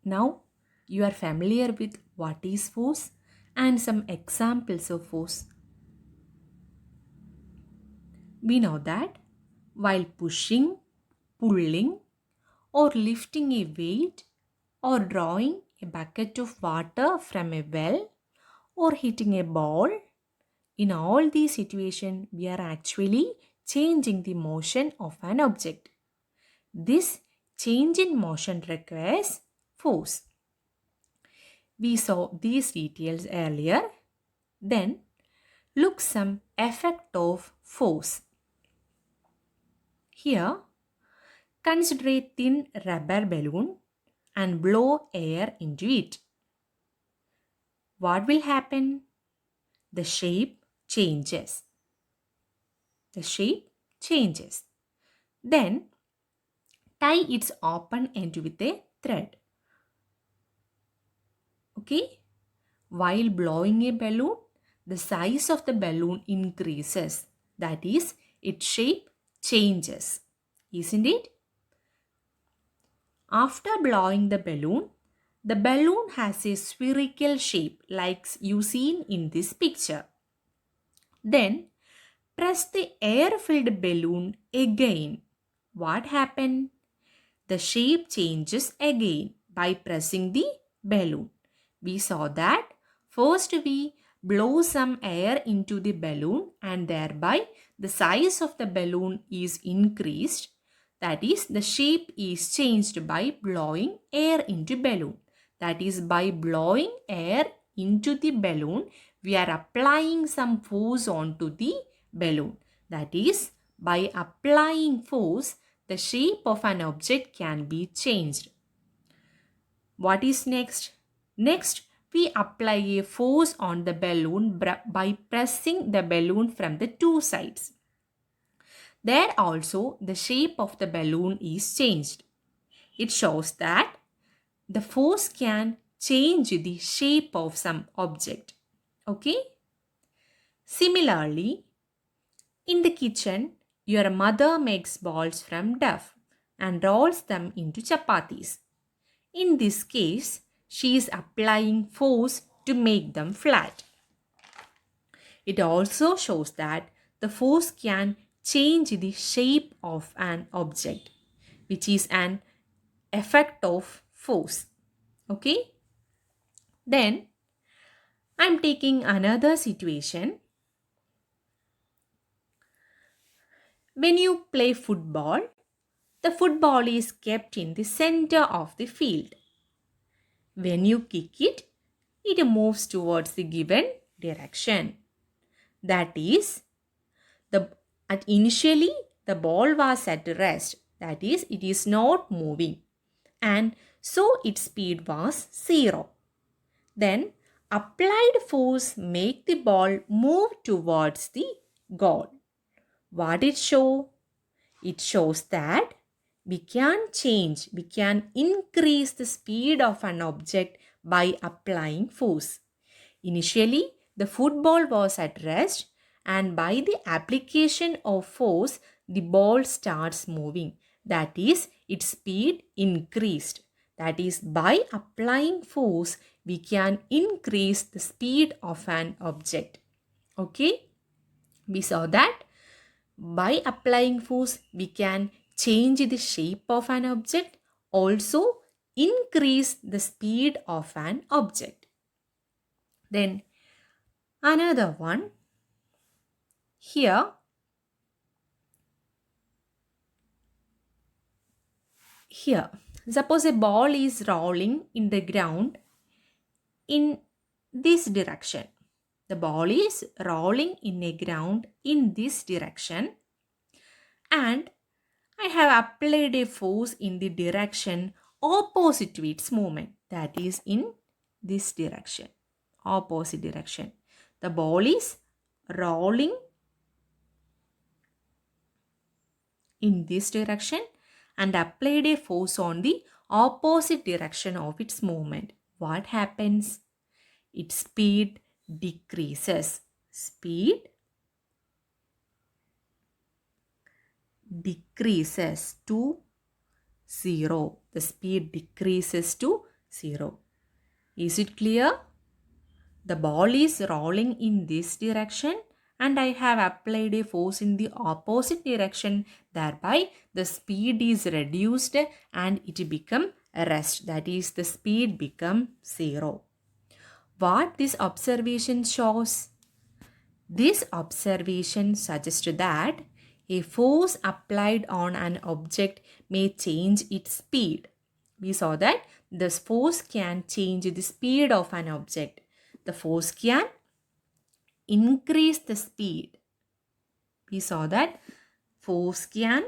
Now you are familiar with what is force and some examples of force. We know that while pushing, pulling, or lifting a weight, or drawing a bucket of water from a well, or hitting a ball, in all these situations, we are actually changing the motion of an object. This change in motion requires force. We saw these details earlier. Then look some effect of force. Here, consider a thin rubber balloon and blow air into it. What will happen? The shape changes. The shape changes. Then tie its open end with a thread. Okay? While blowing a balloon, the size of the balloon increases. That is, its shape changes. Isn't it? After blowing the balloon has a spherical shape like you seen in this picture. Then press the air-filled balloon again. What happened? The shape changes again by pressing the balloon. We saw that first we blow some air into the balloon and thereby the size of the balloon is increased. That is, the shape is changed by blowing air into balloon. That is, by blowing air into the balloon, we are applying some force onto the balloon. That is, by applying force, the shape of an object can be changed. What is next? Next, we apply a force on the balloon by pressing the balloon from the two sides. There also, the shape of the balloon is changed. It shows that the force can change the shape of some object. Okay? Similarly, in the kitchen, your mother makes balls from dough and rolls them into chapatis. In this case, she is applying force to make them flat. It also shows that the force can change the shape of an object, which is an effect of force. Okay? Then I'm taking another situation. When you play football, the football is kept in the center of the field. When you kick it, it moves towards the given direction. That is, the initially the ball was at rest. That is, it is not moving, and so its speed was 0. Then applied force make the ball move towards the goal. What it show? It shows that we can increase the speed of an object by applying force. Initially, the football was at rest, and by the application of force, the ball starts moving. That is, its speed increased. That is, by applying force, we can increase the speed of an object. Okay, we saw that by applying force, we can change the shape of an object, also increase the speed of an object. Then another one here. Here, suppose a ball is rolling in the ground in this direction. The ball is rolling in a ground in this direction, and I have applied a force in the direction opposite to its movement, that is in this direction, opposite direction. The ball is rolling in this direction and applied a force on the opposite direction of its movement. What happens? Its speed decreases. Speed decreases to 0. The speed decreases to 0. Is it clear? The ball is rolling in this direction and I have applied a force in the opposite direction. Thereby, the speed is reduced and it become rest. That is, the speed become 0. What this observation shows? This observation suggests that a force applied on an object may change its speed. We saw that this force can change the speed of an object. The force can increase the speed. We saw that force can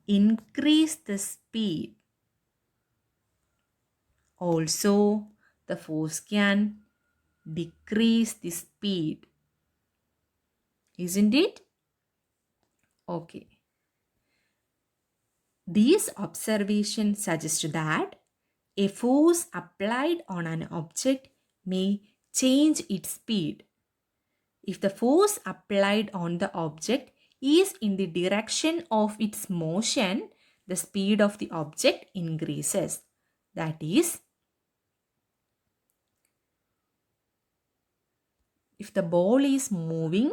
increase the speed. Also, the force can decrease the speed. Isn't it? Okay. These observations suggest that a force applied on an object may change its speed. If the force applied on the object is in the direction of its motion, the speed of the object increases. That is, if the ball is moving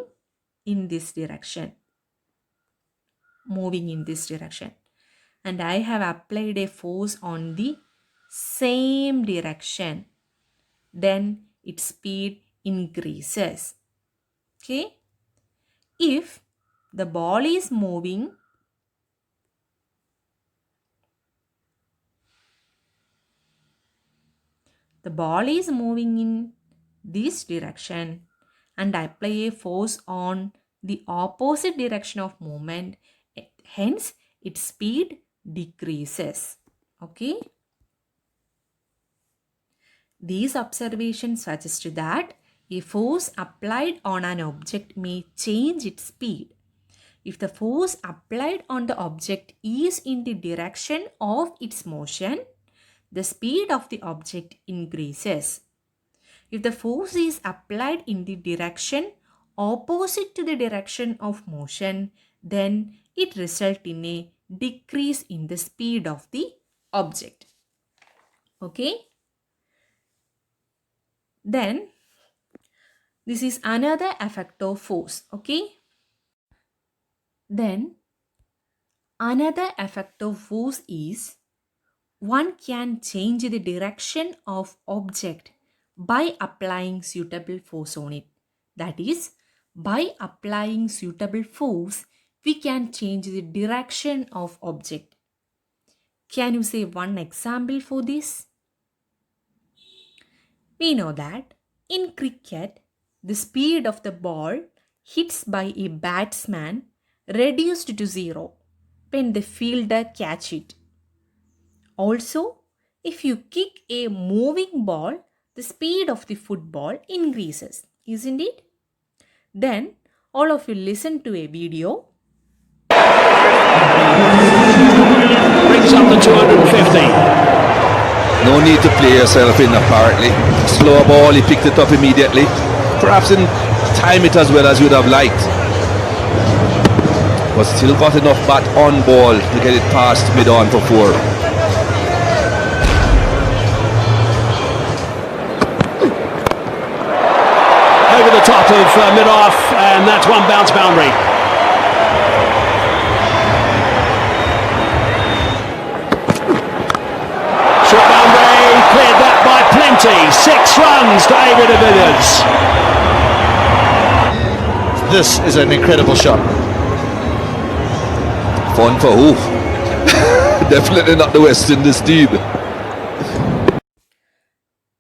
in this direction, and I have applied a force on the same direction, then its speed increases. Okay? If the ball is moving in this direction and I apply a force on the opposite direction of movement, hence its speed decreases. Okay? These observations suggest that a force applied on an object may change its speed. If the force applied on the object is in the direction of its motion, the speed of the object increases. If the force is applied in the direction opposite to the direction of motion, then it results in a decrease in the speed of the object. Okay? Then, this is another effect of force. Okay? Then, another effect of force is one can change the direction of object by applying suitable force on it. That is, by applying suitable force, we can change the direction of object. Can you say one example for this? We know that in cricket, the speed of the ball hits by a batsman reduced to 0 when the fielder catch it. Also, if you kick a moving ball, the speed of the football increases, isn't it? Then, all of you listen to a video. Brings up the 250. No need to play yourself in apparently. Slow ball, he picked it up immediately. Perhaps in time it as well as you'd have liked. But still got enough bat on ball to get it past mid-on for 4. Over the top of mid-off, and that's one bounce boundary. Short boundary, cleared that by plenty. 6 runs to 8 de Villiers. This is an incredible shot. Fun for who? Definitely not the West Indies team.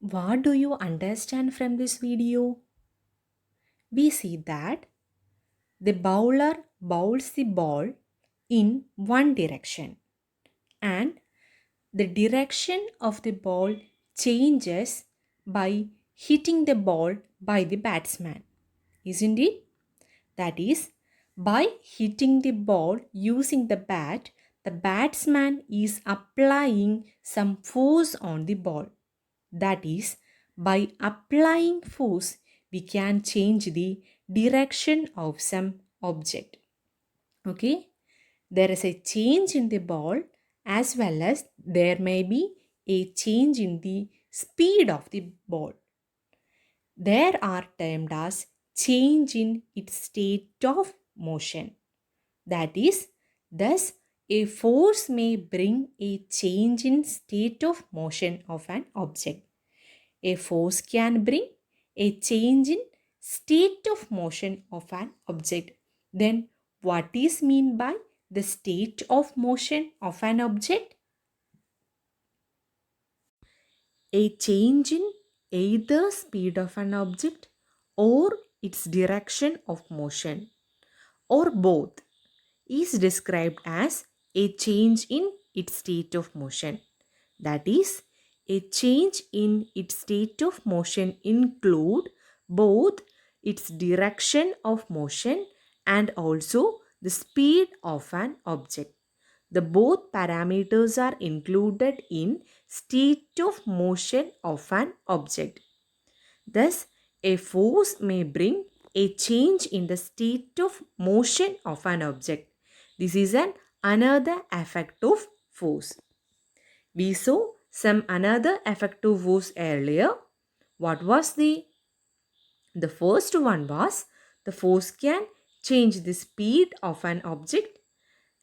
What do you understand from this video? We see that the bowler bowls the ball in one direction and the direction of the ball changes by hitting the ball by the batsman, isn't it? That is, by hitting the ball using the bat, the batsman is applying some force on the ball. That is, by applying force, we can change the direction of some object. Okay? There is a change in the ball as well as there may be a change in the speed of the ball. There are termed as change in its state of motion. That is, thus a force may bring a change in state of motion of an object. A force can bring a change in state of motion of an object. Then what is meant by the state of motion of an object? A change in either speed of an object or its direction of motion, or both, is described as a change in its state of motion. That is, a change in its state of motion include both its direction of motion and also the speed of an object. The both parameters are included in state of motion of an object. Thus, a force may bring a change in the state of motion of an object. This is another effect of force. We saw some another effective force earlier. What was the first one was the force can change the speed of an object.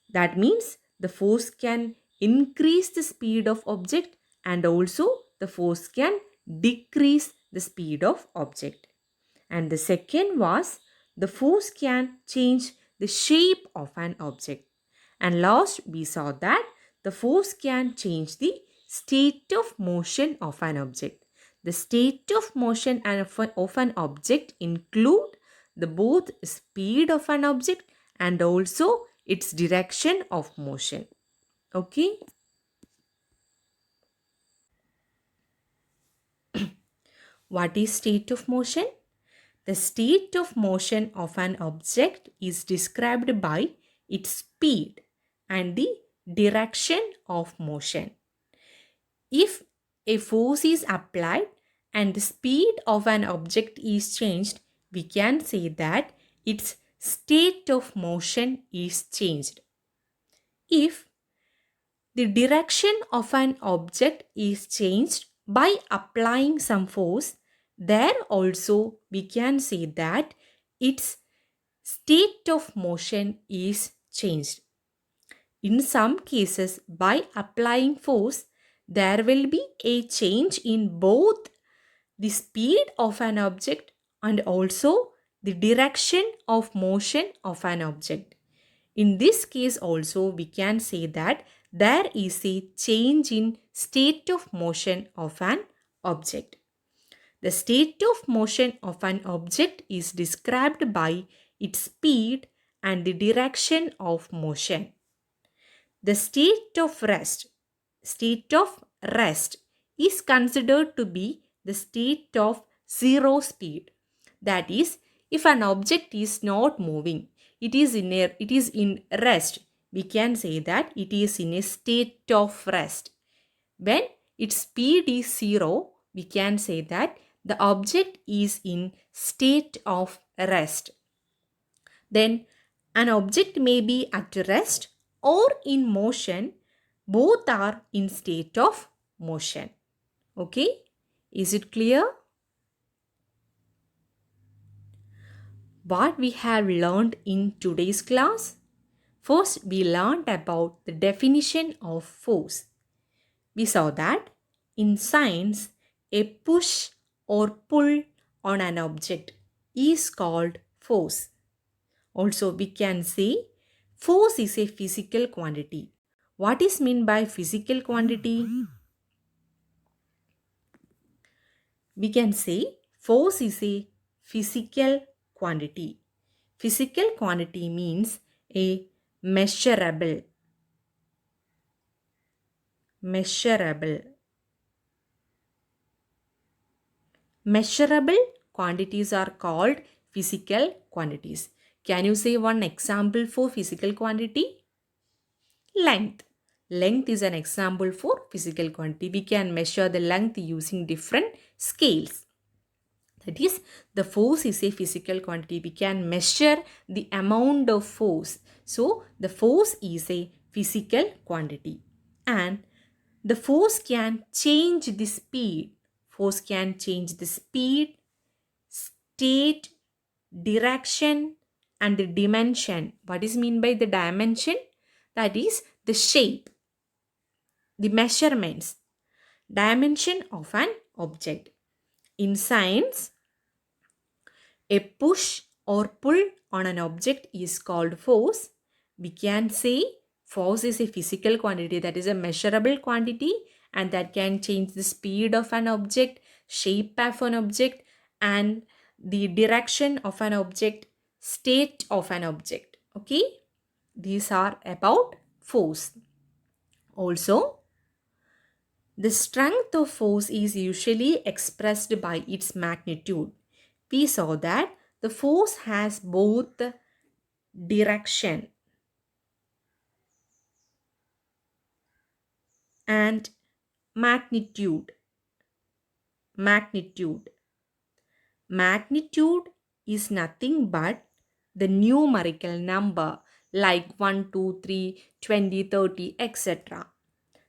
That means the force can increase the speed of object and also the force can decrease the speed of object. And the second was the force can change the shape of an object. And last we saw that the force can change the state of motion of an object. The state of motion of an object include the both speed of an object and also its direction of motion. Okay. What is state of motion? The state of motion of an object is described by its speed and the direction of motion. If a force is applied and the speed of an object is changed, we can say that its state of motion is changed. If the direction of an object is changed by applying some force, there also we can say that its state of motion is changed. In some cases, by applying force, there will be a change in both the speed of an object and also the direction of motion of an object. In this case also we can say that there is a change in state of motion of an object. The state of motion of an object is described by its speed and the direction of motion. The state of rest is considered to be the state of zero speed. That is, if an object is not moving, it is in rest, we can say that it is in a state of rest. When its speed is zero, we can say that the object is in state of rest. Then an object may be at rest or in motion. Both are in state of motion. Okay? Is it clear? What we have learned in today's class? First, we learned about the definition of force. We saw that in science, a push or pull on an object is called force. Also, we can say force is a physical quantity. What is meant by physical quantity? We can say force is a physical quantity. Physical quantity means a measurable quantities are called physical quantities. Can you say one example for physical quantity? Length. Length is an example for physical quantity. We can measure the length using different scales. That is, the force is a physical quantity. We can measure the amount of force. So, the force is a physical quantity. and the force can change the speed. Force can change the speed, state, direction, and the dimension. What is mean by the dimension? That is the shape, the measurements, dimension of an object. In science, a push or pull on an object is called force. We can say force is a physical quantity, that is a measurable quantity, and that can change the speed of an object, shape of an object, and the direction of an object, state of an object. Okay, these are about force. Also, the strength of force is usually expressed by its magnitude. We saw that the force has both direction and magnitude. Magnitude. Magnitude is nothing but the numerical number like 1, 2, 3, 20, 30, etc.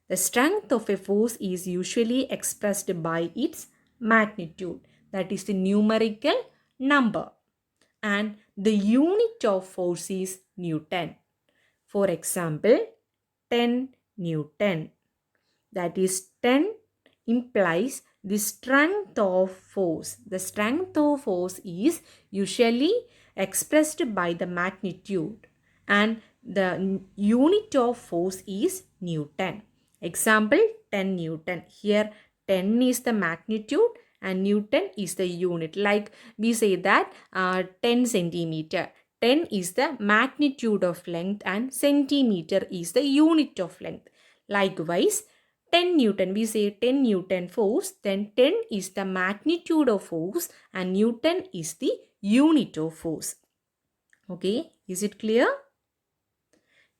The strength of a force is usually expressed by its magnitude, that is the numerical number, and the unit of force is Newton. For example, 10 Newton, that is 10 implies the strength of force. The strength of force is usually expressed by the magnitude, and the unit of force is Newton. Example, 10 Newton. Here 10 is the magnitude and Newton is the unit. Like we say that 10 centimeter. 10 is the magnitude of length and centimeter is the unit of length. Likewise, 10 Newton, we say 10 Newton force, then 10 is the magnitude of force and Newton is the unit of force. Okay, is it clear?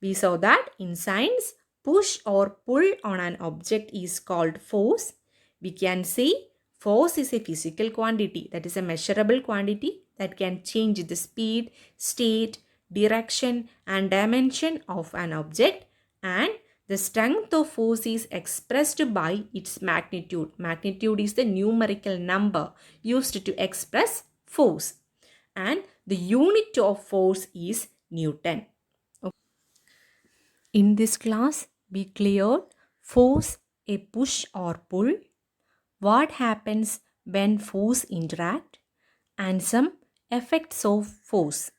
We saw that in science, push or pull on an object is called force. We can say force is a physical quantity, that is a measurable quantity that can change the speed, state, direction, and dimension of an object, and the strength of force is expressed by its magnitude. Magnitude is the numerical number used to express force, and the unit of force is Newton. In this class, we cleared force, a push or pull, what happens when force interact, and some effects of force.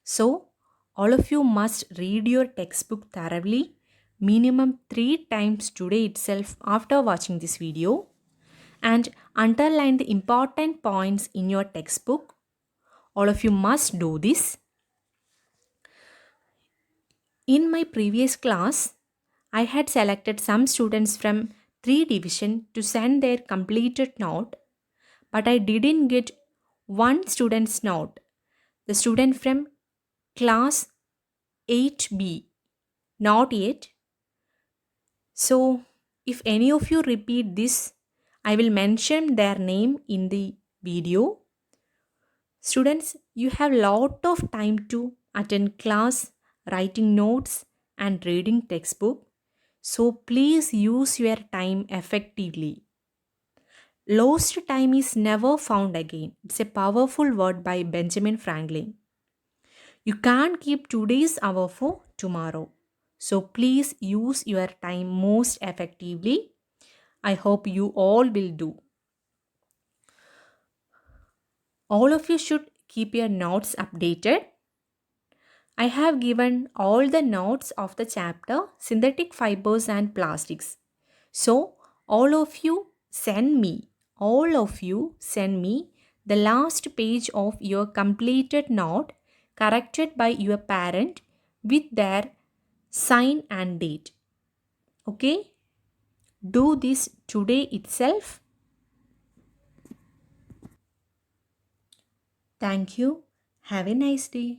So, all of you must read your textbook thoroughly, minimum 3 times today itself after watching this video, and underline the important points in your textbook. All of you must do this. In my previous class, I had selected some students from 3 division to send their completed note, but I didn't get one student's note. The student from class 8B, not yet. So, if any of you repeat this, I will mention their name in the video. Students, you have lot of time to attend class, writing notes and reading textbook. So please use your time effectively. Lost time is never found again. It's a powerful word by Benjamin Franklin. You can't keep today's hour for tomorrow. So please use your time most effectively. I hope you all will do. All of you should keep your notes updated. I have given all the notes of the chapter synthetic fibers and plastics. So all of you send me the last page of your completed note corrected by your parent with their sign and date. Okay? Do this today itself. Thank you. Have a nice day.